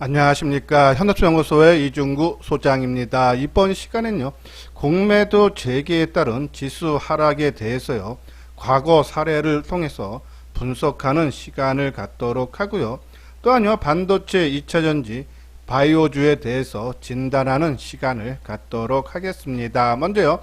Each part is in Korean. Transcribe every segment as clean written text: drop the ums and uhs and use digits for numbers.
안녕하십니까. 현업연구소의 이중구 소장입니다. 이번 시간에는요, 공매도 재개에 따른 지수 하락에 대해서요, 과거 사례를 통해서 분석하는 시간을 갖도록 하고요. 또한요, 반도체 2차전지, 바이오주에 대해서 진단하는 시간을 갖도록 하겠습니다. 먼저요,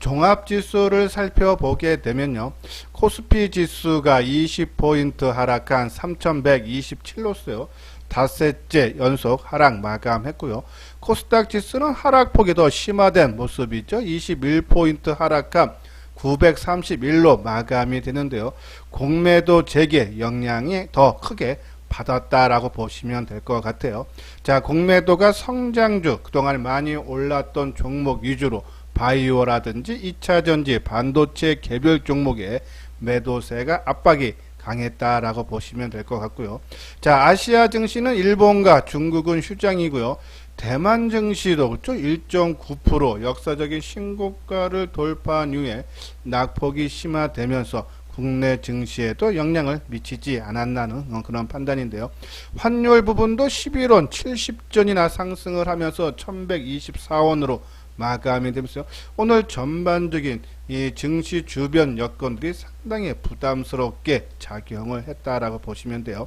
종합지수를 살펴보게 되면요, 코스피 지수가 20포인트 하락한 3127로서요, 닷새째 연속 하락 마감했고요. 코스닥 지수는 하락폭이 더 심화된 모습이죠. 21포인트 하락한 931로 마감이 되는데요. 공매도 재개 영향이 더 크게 받았다라고 보시면 될 것 같아요. 자, 공매도가 성장주, 그동안 많이 올랐던 종목 위주로 바이오라든지 2차전지, 반도체 개별 종목에 매도세가 압박이 강했다라고 보시면 될 것 같고요. 자, 아시아 증시는 일본과 중국은 휴장이고요. 대만 증시도 그렇죠? 1.9% 역사적인 신고가를 돌파한 이후에 낙폭이 심화되면서 국내 증시에도 영향을 미치지 않았나는 그런 판단인데요. 환율 부분도 11원 70전이나 상승을 하면서 1124원으로 마감이 되면서 오늘 전반적인 이 증시 주변 여건들이 상당히 부담스럽게 작용을 했다라고 보시면 돼요.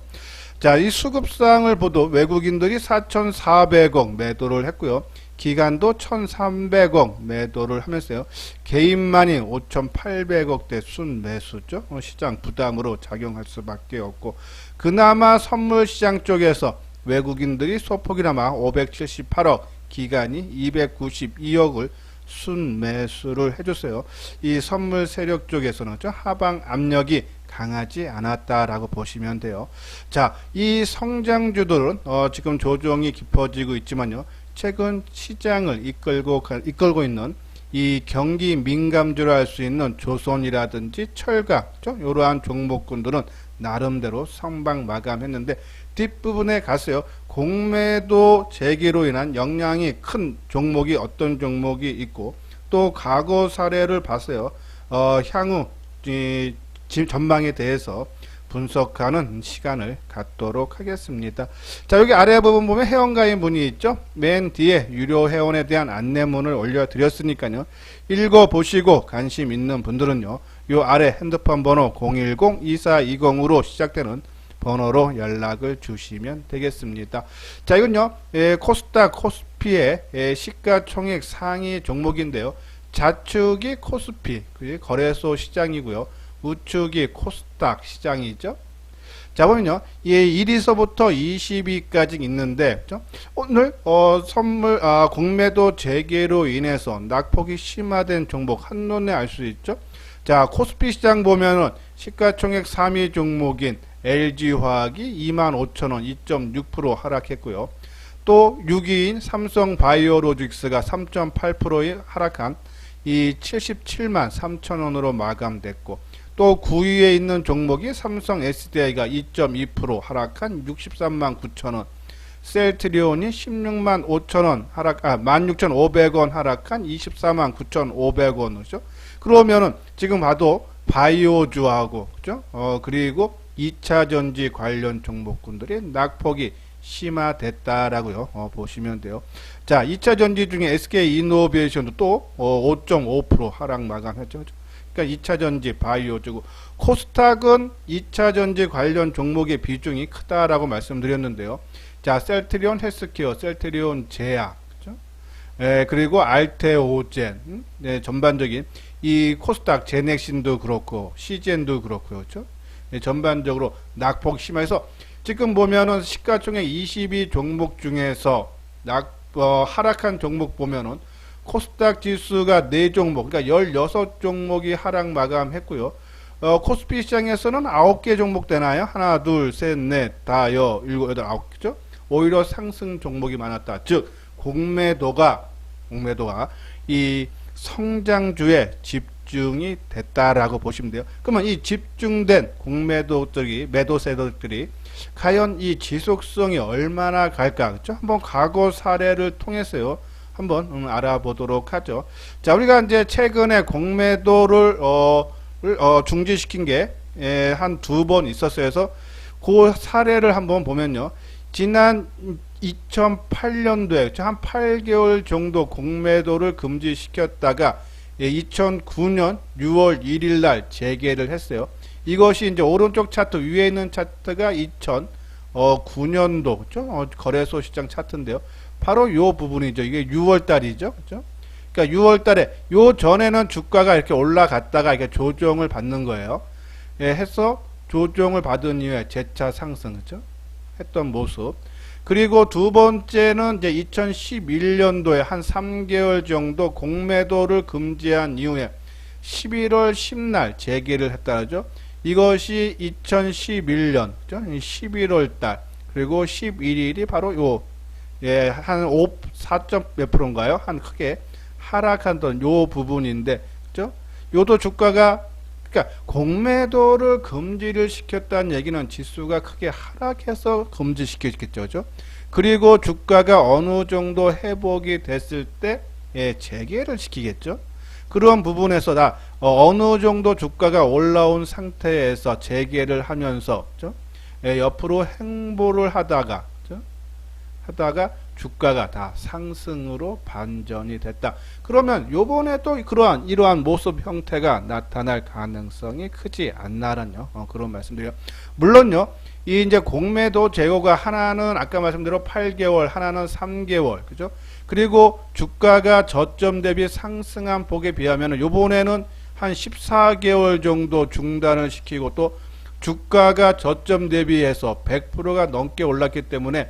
자, 이 수급상을 보도 외국인들이 4,400억 매도를 했고요. 기관도 1,300억 매도를 하면서요. 개인만이 5,800억대 순매수죠. 시장 부담으로 작용할 수밖에 없고, 그나마 선물 시장 쪽에서 외국인들이 소폭이나마 578억, 기간이 292억을 순매수를 해줬어요. 이 선물 세력 쪽에서는 하방 압력이 강하지 않았다라고 보시면 돼요. 자, 이 성장주들은 지금 조정이 깊어지고 있지만요. 최근 시장을 이끌고 있는 이 경기 민감주로 할 수 있는 조선이라든지 철강, 이러한 종목군들은 나름대로 성방 마감했는데, 뒷부분에 가서요, 공매도 재개로 인한 영향이 큰 종목이 어떤 종목이 있고, 또 과거 사례를 봐서요, 향후 전망에 대해서 분석하는 시간을 갖도록 하겠습니다. 자, 여기 아래 부분 보면 회원가입 문이 있죠. 맨 뒤에 유료 회원에 대한 안내문을 올려드렸으니까요, 읽어보시고 관심 있는 분들은요, 요 아래 핸드폰 번호 010-2420으로 시작되는 번호로 연락을 주시면 되겠습니다. 자, 이건요, 코스닥, 코스피의 시가총액 상위 종목인데요. 좌측이 코스피, 거래소 시장이고요. 우측이 코스닥 시장이죠. 자, 보면요, 1위서부터 20위까지 있는데, 오늘 공매도 재개로 인해서 낙폭이 심화된 종목 한눈에 알 수 있죠. 자, 코스피 시장 보면은 시가총액 3위 종목인 LG화학이 25,000원 2.6% 하락했고요. 또 6위인 삼성바이오로직스가 3.8% 하락한 이 77만 3천원으로 마감됐고, 또 9위에 있는 종목이 삼성 SDI가 2.2% 하락한 63만 9천원, 셀트리온이 16만 5천원 하락, 16,500원 하락한 24만 9,500원이죠. 그러면은 지금 봐도 바이오주하고, 그죠? 그리고 2차전지 관련 종목군들의 낙폭이 심화됐다라고요. 보시면 돼요. 자, 2차전지 중에 SK이노베이션도 또 5.5% 하락 마감했죠. 그러니까 2차전지 바이오주고, 코스닥은 2차전지 관련 종목의 비중이 크다라고 말씀드렸는데요. 자, 셀트리온 헬스케어, 셀트리온 제약, 그렇죠? 그리고 알테오젠, 전반적인 이 코스닥 제넥신도 그렇고 시젠도 그렇고요. 그렇죠? 전반적으로 낙폭 심해서 지금 보면은 시가총액 22 종목 중에서 하락한 종목 보면은 코스닥 지수가 4종목, 그러니까 16종목이 하락 마감했고요. 코스피 시장에서는 9개 종목 되나요? 하나, 둘, 셋, 넷, 다, 7, 8, 9개죠? 오히려 상승 종목이 많았다. 즉, 공매도가 이 성장주에 집중이 됐다라고 보시면 돼요. 그러면 이 집중된 매도세들이 과연 이 지속성이 얼마나 갈까? 그렇죠? 한번 과거 사례를 통해서요, 한번 알아보도록 하죠. 자, 우리가 이제 최근에 공매도를 중지시킨 게 한 2번 있었어요. 그래서 그 사례를 한번 보면요, 지난 2008년도에 한 8개월 정도 공매도를 금지시켰다가 2009년 6월 1일 날 재개를 했어요. 이것이 이제 오른쪽 차트 위에 있는 차트가 2009년도 그죠? 거래소 시장 차트인데요. 바로 요 부분이죠. 이게 6월 달이죠. 그죠? 그러니까 6월 달에 요 전에는 주가가 이렇게 올라갔다가 이렇게 조정을 받는 거예요. 해서 조정을 받은 이후에 재차 상승 그죠? 했던 모습. 그리고 두 번째는 이제 2011년도에 한 3개월 정도 공매도를 금지한 이후에 11월 10날 재개를 했다죠. 이것이 2011년 11월 달 그리고 11일이 바로 요 한 4점 몇 프로인가요? 한 크게 하락하던 요 부분인데 그죠? 요도 주가가 그러니까 공매도를 금지를 시켰다는 얘기는 지수가 크게 하락해서 금지시켰겠죠. 그죠? 그리고 주가가 어느 정도 회복이 됐을 때 재개를 시키겠죠. 그런 부분에서 다 어느 정도 주가가 올라온 상태에서 재개를 하면서 그죠? 옆으로 행보를 하다가 그죠? 하다가 주가가 다 상승으로 반전이 됐다. 그러면 요번에 또 이러한 모습 형태가 나타날 가능성이 크지 않나라요. 그런 말씀드려요. 물론요. 이 이제 공매도 제고가 하나는 아까 말씀대로 8개월, 하나는 3개월. 그죠? 그리고 주가가 저점 대비 상승한 폭에 비하면 요번에는 한 14개월 정도 중단을 시키고 또 주가가 저점 대비해서 100%가 넘게 올랐기 때문에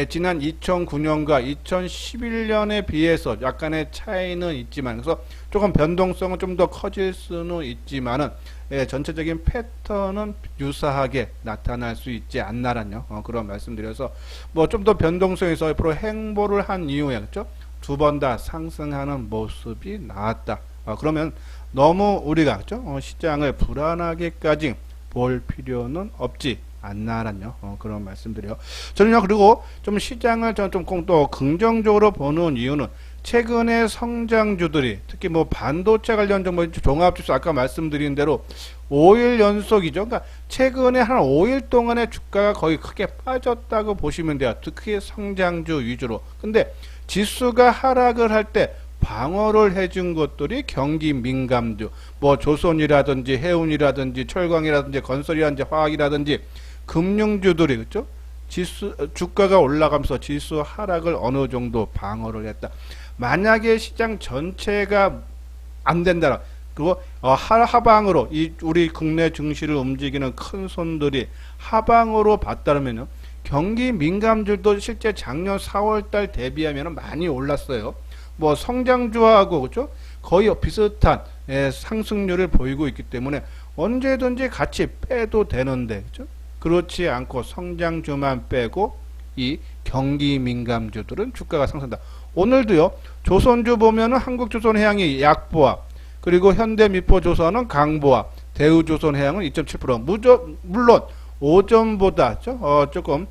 지난 2009년과 2011년에 비해서 약간의 차이는 있지만 그래서 조금 변동성은 좀 더 커질 수는 있지만은 전체적인 패턴은 유사하게 나타날 수 있지 않나라요. 그런 말씀드려서 뭐 좀 더 변동성에서 옆으로 행보를 한 이후에 그렇죠? 두 번 다 상승하는 모습이 나왔다. 그러면 너무 우리가 그렇죠? 시장을 불안하게까지 볼 필요는 없지 않나라요. 그런 말씀드려요. 저는요 그리고 좀 시장을 저는 좀 또 긍정적으로 보는 이유는 최근에 성장주들이 특히 뭐 반도체 관련 정보 종합지수 아까 말씀드린 대로 5일 연속이죠. 그러니까 최근에 한 5일 동안의 주가가 거의 크게 빠졌다고 보시면 돼요. 특히 성장주 위주로. 근데 지수가 하락을 할 때 방어를 해준 것들이 경기 민감주, 뭐 조선이라든지 해운이라든지 철강이라든지 건설이라든지 화학이라든지 금융주들이 그렇죠? 주가가 올라가면서 지수 하락을 어느 정도 방어를 했다. 만약에 시장 전체가 안 된다. 그리고 하방으로 우리 국내 증시를 움직이는 큰 손들이 하방으로 봤다면요. 경기 민감주도 실제 작년 4월달 대비하면 많이 올랐어요. 뭐 성장주하고 그렇죠? 거의 비슷한 상승률을 보이고 있기 때문에 언제든지 같이 빼도 되는데 그렇죠? 그렇지 않고 성장주만 빼고 이 경기 민감주들은 주가가 상승한다. 오늘도요. 조선주 보면은 한국조선해양이 약보합, 그리고 현대미포조선은 강보합, 대우조선해양은 2.7%. 물론 오전보다 조금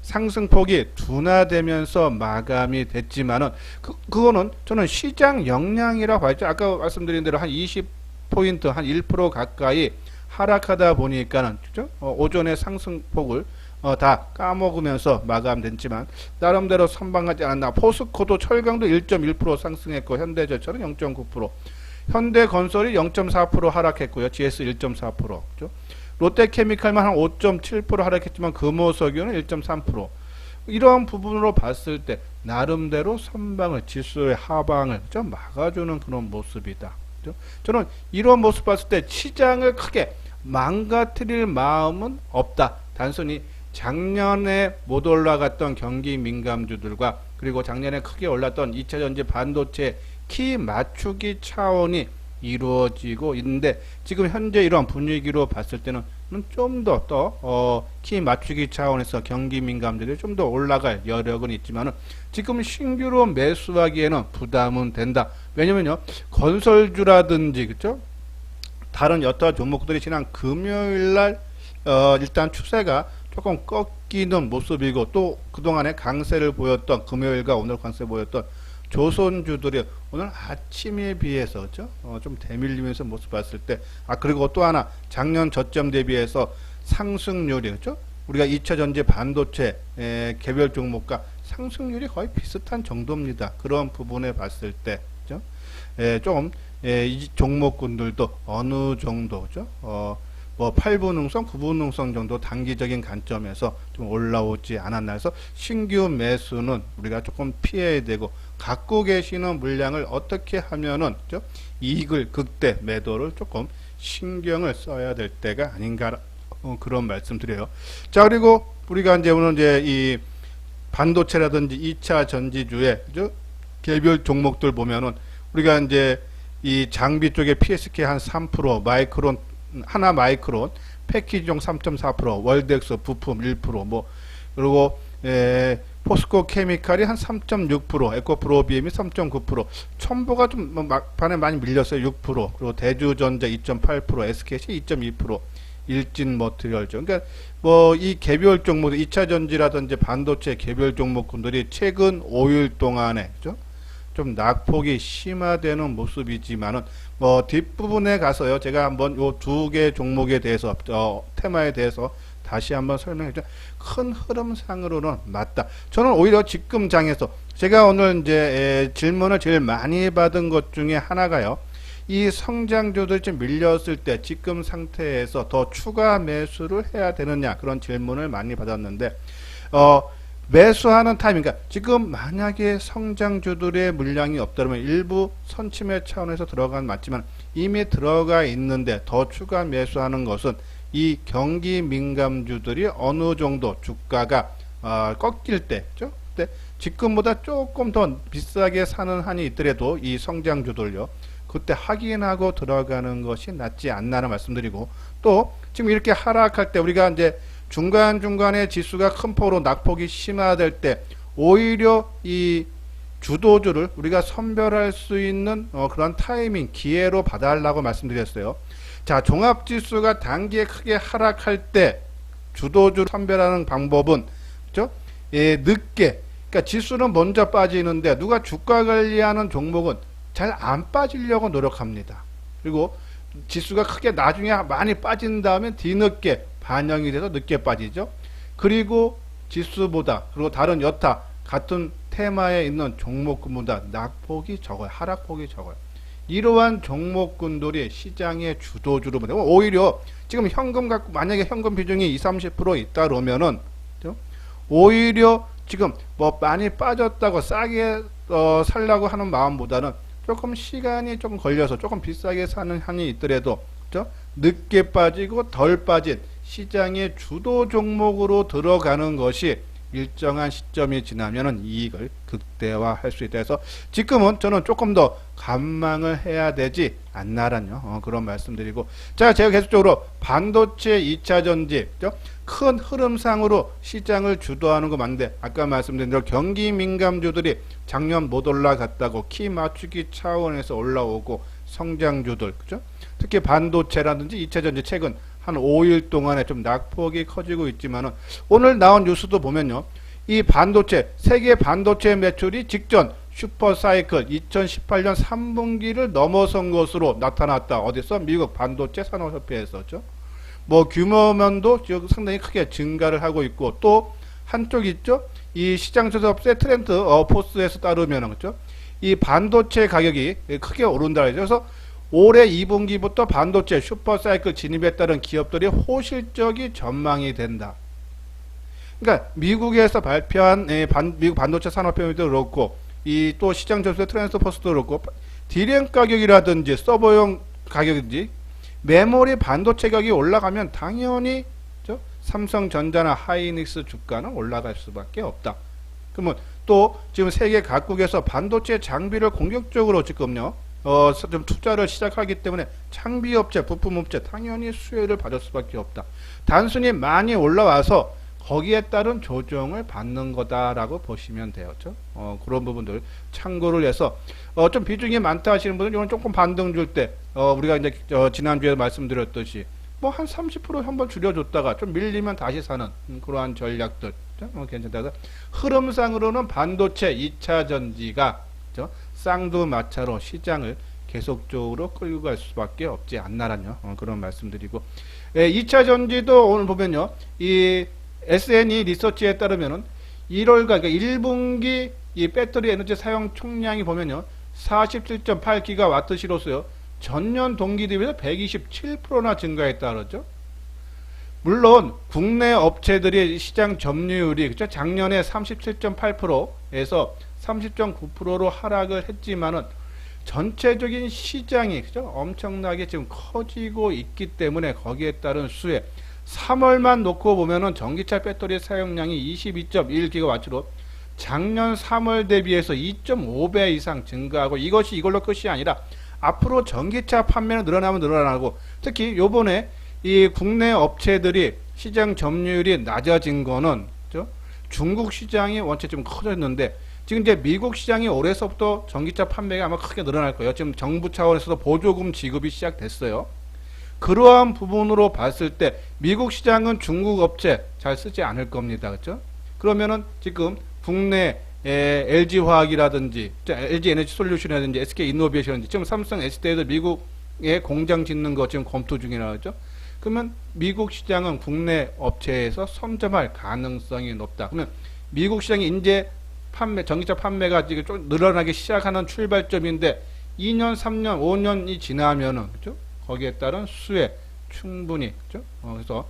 상승폭이 둔화되면서 마감이 됐지만은 그거는 저는 시장 역량이라고 봐야죠. 아까 말씀드린 대로 한 20포인트, 한 1% 가까이 하락하다 보니까는 그죠? 오전에 상승폭을 다 까먹으면서 마감됐지만 나름대로 선방하지 않았나. 포스코도 철강도 1.1% 상승했고 현대제철은 0.9%, 현대건설이 0.4% 하락했고요. GS 1.4%, 그죠? 롯데케미칼만 한 5.7% 하락했지만 금호석유는 1.3%. 이러한 부분으로 봤을 때 나름대로 선방을 지수의 하방을 좀 막아주는 그런 모습이다. 그죠? 저는 이런 모습 봤을 때 시장을 크게 망가뜨릴 마음은 없다. 단순히 작년에 못 올라갔던 경기 민감주들과 그리고 작년에 크게 올랐던 2차전지 반도체 키 맞추기 차원이 이루어지고 있는데 지금 현재 이런 분위기로 봤을 때는 좀 더 키 맞추기 차원에서 경기 민감들이 좀 더 올라갈 여력은 있지만은 지금 신규로 매수하기에는 부담은 된다. 왜냐면요 건설주라든지 그죠? 다른 여타 종목들이 지난 금요일날 일단 추세가 조금 꺾이는 모습이고 또 그동안에 강세를 보였던 금요일과 오늘 강세 보였던 조선주들이 오늘 아침에 비해서 그렇죠? 좀 대밀리면서 모습 봤을 때 그리고 또 하나 작년 저점 대비해서 상승률이 그렇죠? 우리가 2차 전지 반도체 개별 종목과 상승률이 거의 비슷한 정도입니다. 그런 부분에 봤을 때, 그죠? 이 종목군들도 어느 정도죠? 뭐 8분응성, 9분응성 정도 단기적인 관점에서 좀 올라오지 않았나 해서 신규 매수는 우리가 조금 피해야 되고, 갖고 계시는 물량을 어떻게 하면은 그죠? 이익을 극대 매도를 조금 신경을 써야 될 때가 아닌가, 그런 말씀 드려요. 자, 그리고 우리가 이제 오늘 이제 이 반도체라든지 2차 전지주의 그죠? 개별 종목들 보면은 우리가 이제 이 장비 쪽에 PSK 한 3%, 마이크론 하나 마이크론, 패키지용 3.4%, 월덱스 부품 1%, 뭐 그리고 포스코 케미칼이 한 3.6%, 에코프로비엠이 3.9%, 첨보가 좀 막판에 많이 밀렸어요. 6%, 그리고 대주전자 2.8%, SKC 2.2%, 일진 머티리얼죠. 그러니까 뭐 이 개별 종목들, 2차 전지라든지 반도체 개별 종목군들이 최근 5일 동안에 그죠? 좀 낙폭이 심화되는 모습이지만은 뭐 뒷부분에 가서요, 제가 한번 요 두 개 종목에 대해서 테마에 대해서 다시 한번 설명해 줘. 큰 흐름상으로는 맞다. 저는 오히려 지금 장에서 제가 오늘 이제 질문을 제일 많이 받은 것 중에 하나가요, 이 성장주들이 좀 밀렸을 때 지금 상태에서 더 추가 매수를 해야 되느냐, 그런 질문을 많이 받았는데 매수하는 타이밍, 그러니까 지금 만약에 성장주들의 물량이 없다면 일부 선침해 차원에서 들어간 맞지만 이미 들어가 있는데 더 추가 매수하는 것은 이 경기 민감주들이 어느 정도 주가가 꺾일 때, 그죠? 그때 지금보다 조금 더 비싸게 사는 한이 있더라도 이 성장주들요, 그때 확인하고 들어가는 것이 낫지 않나는 말씀드리고, 또 지금 이렇게 하락할 때 우리가 이제 중간중간에 지수가 큰 폭으로 낙폭이 심화될 때 오히려 이 주도주를 우리가 선별할 수 있는 그런 타이밍, 기회로 봐달라고 말씀드렸어요. 자, 종합지수가 단기에 크게 하락할 때 주도주 선별하는 방법은 그죠? 늦게, 그러니까 지수는 먼저 빠지는데 누가 주가 관리하는 종목은 잘 안 빠지려고 노력합니다. 그리고 지수가 크게 나중에 많이 빠진 다음에 뒤늦게 반영이 돼서 늦게 빠지죠. 그리고 지수보다, 그리고 다른 여타 같은 테마에 있는 종목군보다 낙폭이 적어요. 하락폭이 적어요. 이러한 종목군들이 시장의 주도주로 보면 오히려 지금 현금 갖고, 만약에 현금 비중이 20, 30% 있다 그러면은 오히려 지금 뭐 많이 빠졌다고 싸게 살라고 하는 마음보다는 조금 시간이 조금 걸려서 조금 비싸게 사는 한이 있더라도 그죠? 늦게 빠지고 덜 빠진 시장의 주도 종목으로 들어가는 것이 일정한 시점이 지나면은 이익을 극대화할 수 있다 해서 지금은 저는 조금 더 관망을 해야 되지 않나라는 그런 말씀드리고, 자, 제가 계속적으로 반도체 2차 전지 큰 흐름상으로 시장을 주도하는 거 맞는데, 아까 말씀드린 대로 경기 민감주들이 작년 못 올라갔다고 키 맞추기 차원에서 올라오고, 성장주들 그죠? 특히 반도체라든지 2차 전지 최근 한 5일 동안에 좀 낙폭이 커지고 있지만은 오늘 나온 뉴스도 보면요, 이 반도체, 세계 반도체 매출이 직전 슈퍼사이클 2018년 3분기를 넘어선 것으로 나타났다. 어디서? 미국 반도체 산업협회에서죠. 뭐 규모면도 지금 상당히 크게 증가를 하고 있고, 또 한쪽 있죠, 이 시장조사업체 트렌드 포스에서 따르면 그죠, 이 반도체 가격이 크게 오른다. 그래서 올해 2분기부터 반도체 슈퍼사이클 진입에 따른 기업들이 호실적이 전망이 된다. 그러니까 미국에서 발표한 미국 반도체 산업협회도 그렇고, 이 또 시장 조사 트랜스 포스도 그렇고, 디램 가격이라든지 서버용 가격인지 메모리 반도체 가격이 올라가면 당연히 삼성전자나 하이닉스 주가는 올라갈 수밖에 없다. 그러면 또 지금 세계 각국에서 반도체 장비를 공격적으로 지금요 좀 투자를 시작하기 때문에 장비업체, 부품업체 당연히 수혜를 받을 수밖에 없다. 단순히 많이 올라와서 거기에 따른 조정을 받는 거다라고 보시면 돼요. 그런 부분들 참고를 해서 좀 비중이 많다 하시는 분들은 이건 조금 반등 줄 때 우리가 이제 지난주에 말씀드렸듯이 뭐 한 30% 한번 줄여줬다가 좀 밀리면 다시 사는 그러한 전략들 괜찮다. 흐름상으로는 반도체 2차 전지가 쌍두마차로 시장을 계속적으로 끌고 갈 수밖에 없지 않나라는 그런 말씀드리고, 2차 전지도 오늘 보면요, 이 SNE 리서치에 따르면은 1월과 그러니까 1분기 이 배터리 에너지 사용 총량이 보면요 47.8기가와트시로서요 전년 동기 대비해서 127%나 증가했다 그러죠. 물론 국내 업체들의 시장 점유율이 그죠 작년에 37.8%에서 30.9%로 하락을 했지만은 전체적인 시장이 그죠 엄청나게 지금 커지고 있기 때문에 거기에 따른 수혜 3월만 놓고 보면은 전기차 배터리 사용량이 22.1기가와트로 작년 3월 대비해서 2.5배 이상 증가하고 이것이 이걸로 끝이 아니라 앞으로 전기차 판매는 늘어나면 늘어나고 특히 요번에 이 국내 업체들이 시장 점유율이 낮아진 거는 그죠? 중국 시장이 원체 좀 커졌는데 지금 이제 미국 시장이 올해서부터 전기차 판매가 아마 크게 늘어날 거예요. 지금 정부 차원에서도 보조금 지급이 시작됐어요. 그러한 부분으로 봤을 때 미국 시장은 중국 업체 잘 쓰지 않을 겁니다. 그렇죠? 그러면은 지금 국내 LG화학이라든지 LG에너지솔루션이라든지 SK이노베이션이라든지 지금 삼성 SDI도 미국에 공장 짓는 거 지금 검토 중이라 그러죠. 그러면 미국 시장은 국내 업체에서 선점할 가능성이 높다. 그러면 미국 시장이 이제 전기차 판매가 지금 좀 늘어나기 시작하는 출발점인데 2년, 3년, 5년이 지나면은 그죠? 거기에 따른 수혜 충분히 그죠? 그래서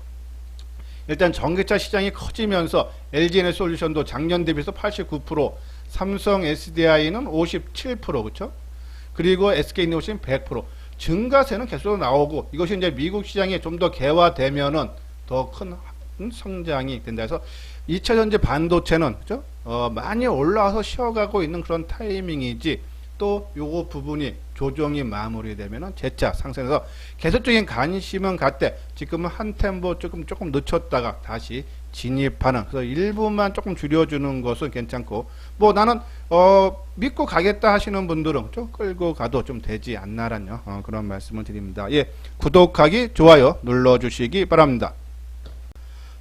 일단 전기차 시장이 커지면서 LG에너지솔루션도 작년 대비해서 89%, 삼성 SDI는 57%, 그렇죠? 그리고 SK이노베이션 100%. 증가세는 계속 나오고 이것이 이제 미국 시장이 좀 더 개화되면은 더 큰 성장이 된다 해서 2차전지 반도체는 그죠? 많이 올라와서 쉬어가고 있는 그런 타이밍이지 또 요거 부분이 조정이 마무리되면은 재차 상승해서 계속적인 관심은 갖되 지금은 한 템포 조금 늦췄다가 다시 진입하는 그래서 일부만 조금 줄여주는 것은 괜찮고 뭐 나는 믿고 가겠다 하시는 분들은 좀 끌고 가도 좀 되지 않나라뇨 그런 말씀을 드립니다. 예, 구독하기 좋아요 눌러주시기 바랍니다.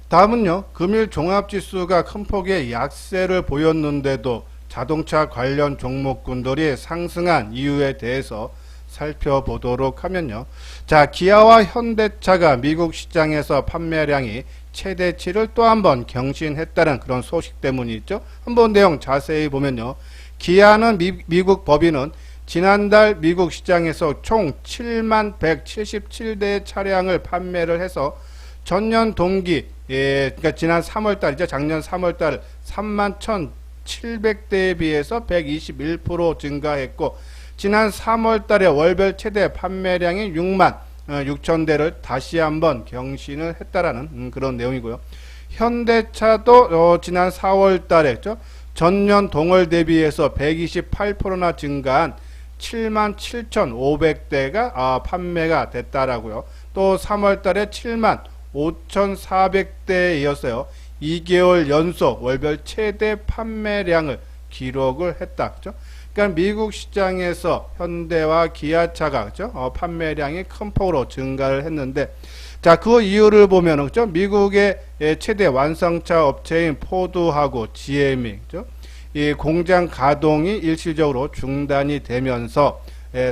다음은요 금일 종합지수가 큰 폭의 약세를 보였는데도 자동차 관련 종목군들이 상승한 이유에 대해서 살펴보도록 하면요. 자, 기아와 현대차가 미국 시장에서 판매량이 최대치를 또 한 번 경신했다는 그런 소식 때문이죠. 한번 내용 자세히 보면요. 기아는 미국 법인은 지난달 미국 시장에서 총 7만 177대의 차량을 판매를 해서 전년 동기, 그러니까 지난 3월달이죠. 작년 3월달 3만 1,700대에 비해서 121% 증가했고 지난 3월달에 월별 최대 판매량이 6만 6천대를 다시 한번 경신을 했다라는 그런 내용이고요. 현대차도 지난 4월달에 전년 동월 대비해서 128%나 증가한 7만 7,500대가 판매가 됐다라고요. 또 3월달에 7만 5,400대에 이었어요. 2개월 연속 월별 최대 판매량을 기록을 했다. 그죠? 그러니까 미국 시장에서 현대와 기아차가 그죠? 판매량이 큰 폭으로 증가를 했는데 자, 그 이유를 보면은 그죠? 미국의 최대 완성차 업체인 포드하고 GM이 그죠? 이 공장 가동이 일시적으로 중단이 되면서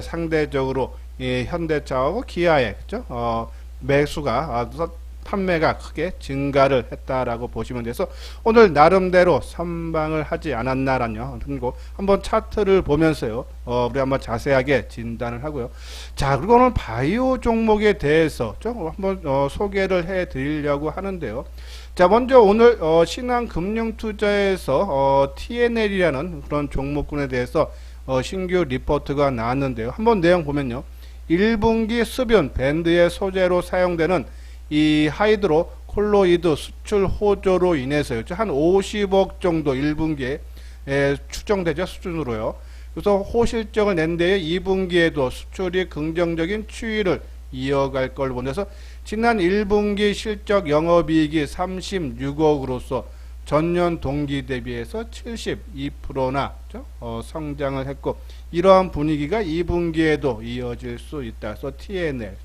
상대적으로 이 현대차하고 기아의 그죠? 매수가 판매가 크게 증가를 했다라고 보시면 돼서 오늘 나름대로 선방을 하지 않았나라뇨. 그리고 한번 차트를 보면서요. 우리 한번 자세하게 진단을 하고요. 자, 그리고 오늘 바이오 종목에 대해서 좀 한번 소개를 해 드리려고 하는데요. 자, 먼저 오늘 신한금융투자에서 TNL이라는 그런 종목군에 대해서 신규 리포트가 나왔는데요. 한번 내용 보면요. 1분기 습연 밴드의 소재로 사용되는 이 하이드로 콜로이드 수출 호조로 인해서요. 한 50억 정도 1분기에 추정되죠. 수준으로요. 그래서 호실적을 낸 데에 2분기에도 수출이 긍정적인 추이를 이어갈 걸 보내서 지난 1분기 실적 영업이익이 36억으로서 전년 동기 대비해서 72%나 성장을 했고 이러한 분위기가 2분기에도 이어질 수 있다. 그래서 TNL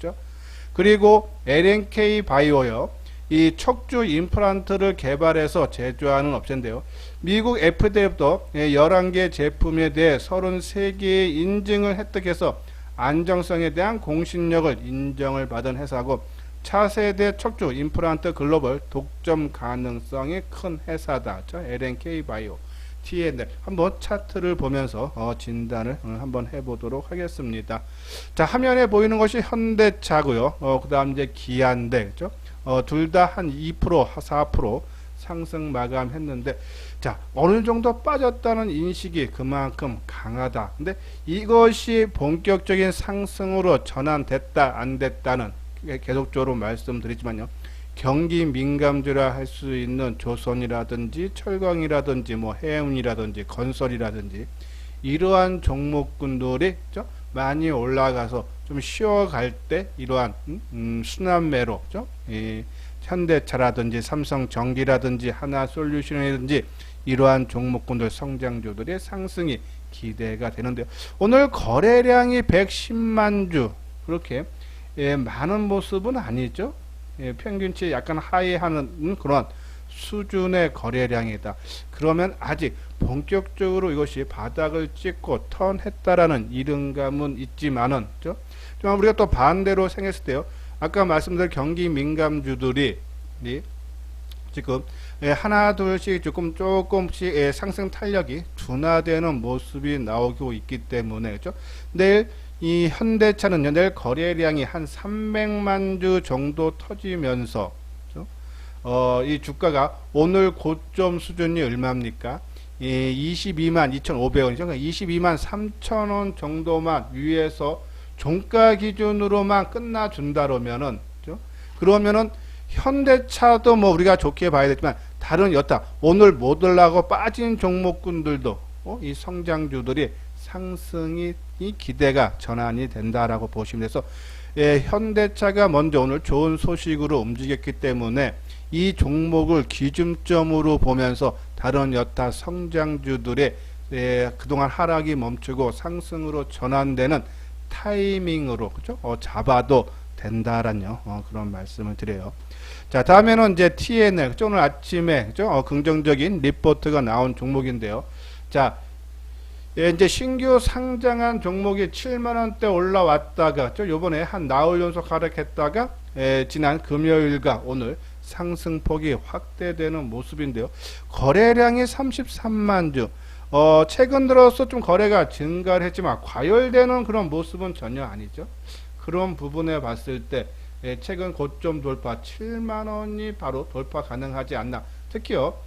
그리고 LNK 바이오요. 이 척추 임플란트를 개발해서 제조하는 업체인데요. 미국 FDA부터 11개 제품에 대해 33개의 인증을 획득해서 안정성에 대한 공신력을 인정을 받은 회사고 차세대 척주 임플란트 글로벌 독점 가능성이 큰 회사다. LNK 바이오, TNL. 한번 차트를 보면서 진단을 한번 해보도록 하겠습니다. 자, 화면에 보이는 것이 현대차고요. 그 다음 이제 기아인데, 그죠? 둘 다 한 2%, 4% 상승 마감했는데, 자, 어느 정도 빠졌다는 인식이 그만큼 강하다. 근데 이것이 본격적인 상승으로 전환됐다, 안 됐다는 계속적으로 말씀드리지만요. 경기 민감주라 할 수 있는 조선이라든지 철강이라든지 뭐 해운이라든지 건설이라든지 이러한 종목군들이 많이 올라가서 좀 쉬어갈 때 이러한 순환매로 이 현대차라든지 삼성전기라든지 하나솔루션이라든지 이러한 종목군들 성장주들의 상승이 기대가 되는데요. 오늘 거래량이 110만 주 그렇게 많은 모습은 아니죠. 평균치 약간 하이하는 그런 수준의 거래량이다. 그러면 아직 본격적으로 이것이 바닥을 찍고 턴했다라는 이른감은 있지만은, 좀 우리가 또 반대로 생각했을 때요. 아까 말씀드린 경기 민감주들이 지금 하나 둘씩 조금씩 상승 탄력이 둔화되는 모습이 나오고 있기 때문에, 그죠? 내일 이 현대차는요, 내일 거래량이 한 300만 주 정도 터지면서, 이 주가가 오늘 고점 수준이 얼마입니까? 22만 2,500원이죠. 그러니까 22만 3천원 정도만 위에서 종가 기준으로만 끝나준다면은, 그러면은 현대차도 뭐 우리가 좋게 봐야 되지만 다른 여타 오늘 못 올라가고 빠진 종목군들도 이 성장주들이 상승이 기대가 전환이 된다라고 보시면 돼서 현대차가 먼저 오늘 좋은 소식으로 움직였기 때문에 이 종목을 기준점으로 보면서 다른 여타 성장주들의 그동안 하락이 멈추고 상승으로 전환되는 타이밍으로 그죠? 잡아도 된다라는 그런 말씀을 드려요. 자, 다음에는 이제 TNL 그죠? 오늘 아침에 그죠? 긍정적인 리포트가 나온 종목인데요. 자, 이제 신규 상장한 종목이 7만원대 올라왔다가 요번에 한 나흘 연속 하락했다가 지난 금요일과 오늘 상승폭이 확대되는 모습인데요. 거래량이 33만 주. 최근 들어서 좀 거래가 증가를 했지만 과열되는 그런 모습은 전혀 아니죠. 그런 부분에 봤을 때 최근 고점 돌파 7만원이 바로 돌파 가능하지 않나. 특히요,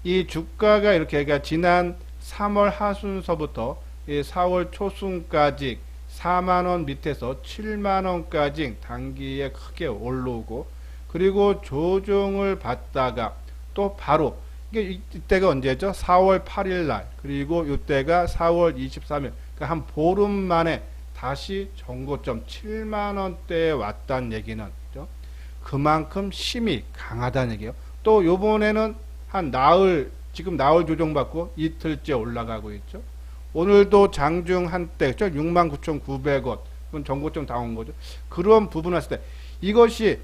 이 주가가 이렇게 그러니까 지난 3월 하순서부터 4월 초순까지 4만원 밑에서 7만원까지 단기에 크게 올라오고, 그리고 조정을 받다가 또 바로 이때가 언제죠? 4월 8일날, 그리고 이때가 4월 23일, 그러니까 한 보름 만에 다시 정고점 7만원대에 왔다는 얘기는 그만큼 힘이 강하다는 얘기예요. 또 요번에는 한 나흘, 지금 나흘 조정받고 이틀째 올라가고 있죠. 오늘도 장중 한때 69,900원, 그건 정고점 다 온 거죠. 그런 부분 왔을 때 이것이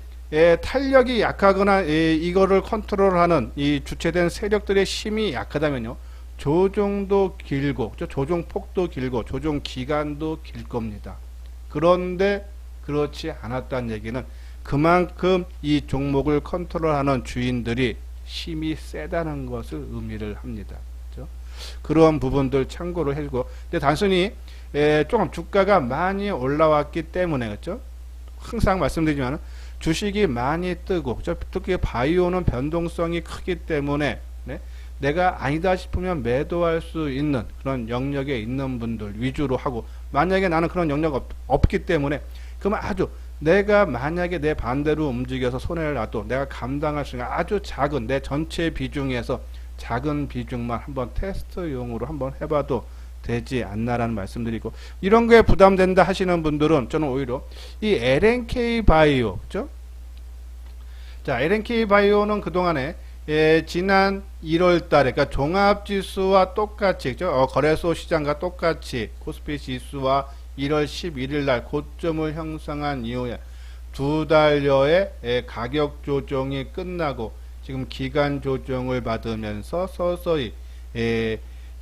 탄력이 약하거나 이거를 컨트롤하는 이 주체된 세력들의 힘이 약하다면요, 조정도 길고 조정폭도 길고 조정 기간도 길 겁니다. 그런데 그렇지 않았다는 얘기는 그만큼 이 종목을 컨트롤하는 주인들이 힘이 세다는 것을 의미를 합니다. 그렇죠? 그런 부분들 참고를 해주고, 근데 단순히 조금 주가가 많이 올라왔기 때문에, 그렇죠? 항상 말씀드리지만 주식이 많이 뜨고, 그렇죠? 특히 바이오는 변동성이 크기 때문에 내가 아니다 싶으면 매도할 수 있는 그런 영역에 있는 분들 위주로 하고, 만약에 나는 그런 영역 없기 때문에 그러면 아주 내가 만약에 내 반대로 움직여서 손해를 놔도 내가 감당할 수 있는 아주 작은 내 전체 비중에서 작은 비중만 한번 테스트용으로 한번 해봐도 되지 않나라는 말씀드리고, 이런 거에 부담된다 하시는 분들은 저는 오히려 이 LNK 바이오, 그죠? 자, LNK 바이오는 그동안에 지난 1월 달에, 그러니까 종합지수와 똑같이, 그죠? 거래소 시장과 똑같이 코스피 지수와 1월 11일 날 고점을 형성한 이후에 두 달여의 가격 조정이 끝나고 지금 기간 조정을 받으면서 서서히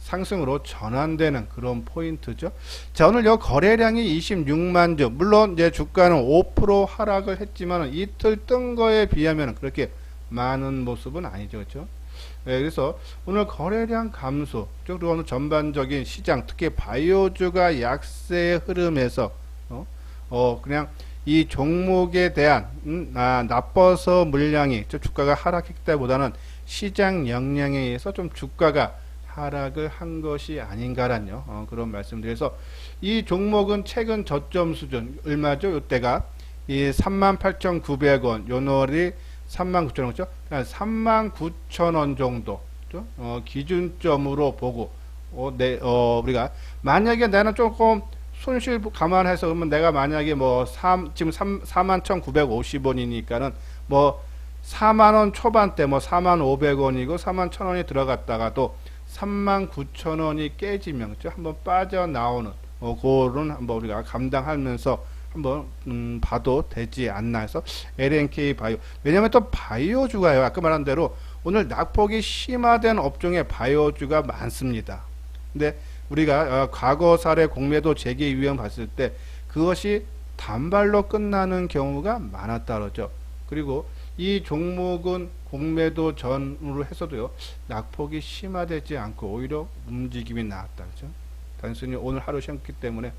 상승으로 전환되는 그런 포인트죠. 자, 오늘 요 거래량이 26만 주. 물론 이제 주가는 5% 하락을 했지만 이틀 뜬 거에 비하면 그렇게 많은 모습은 아니죠. 그렇죠? 네, 그래서 오늘 거래량 감소, 그리고 오늘 전반적인 시장, 특히 바이오주가 약세의 흐름에서 그냥 이 종목에 대한 나빠서 물량이 주가가 하락했기 때보다는 시장 영향에 의해서 좀 주가가 하락을 한 것이 아닌가라는 그런 말씀드려서 이 종목은 최근 저점 수준 얼마죠? 이때가 이 38,900원, 요널이 39,000원, 그죠? 39,000원 정도 기준점으로 보고 우리가 만약에 나는 조금 손실 감안해서 그러면 내가 만약에 뭐 지금 41,950원이니까는 뭐 4만원 초반대 뭐 4,500원이고 41,000원이 들어갔다가도 39,000원이 깨지면 그죠? 한번 빠져나오는 그런 한번 우리가 감당하면서 한번 봐도 되지 않나 해서 LNK 바이오, 왜냐면 또 바이오주가요, 아까 말한 대로 오늘 낙폭이 심화된 업종에 바이오주가 많습니다. 근데 우리가 과거 사례 공매도 재개 유형 봤을 때 그것이 단발로 끝나는 경우가 많았다 그러죠. 그리고 이 종목은 공매도 전으로 해서도요, 낙폭이 심화되지 않고 오히려 움직임이 나왔다 그죠. 단순히 오늘 하루 쉬었기 때문에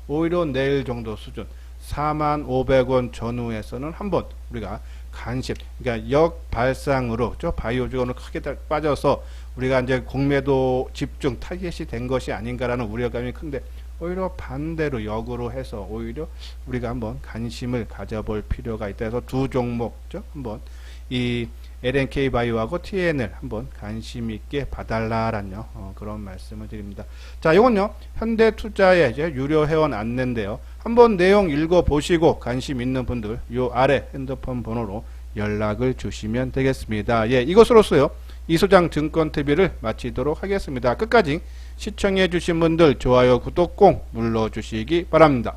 오히려 내일 정도 수준 45,000원 전후에서는 한번 우리가 간식, 그러니까 역발상으로 바이오주가 오늘 크게 빠져서 우리가 이제 공매도 집중 타겟이 된 것이 아닌가라는 우려감이 큰데 오히려 반대로 역으로 해서 오히려 우리가 한번 관심을 가져볼 필요가 있다 해서 두 종목 한번 이 LNK 바이오하고 TNL 한번 관심 있게 봐달라라는 그런 말씀을 드립니다. 자, 이건요 현대투자의 이제 유료 회원 안내인데요. 한번 내용 읽어 보시고 관심 있는 분들 요 아래 핸드폰 번호로 연락을 주시면 되겠습니다. 예, 이것으로서요 이소장 증권 TV를 마치도록 하겠습니다. 끝까지 시청해 주신 분들 좋아요 구독 꼭 눌러 주시기 바랍니다.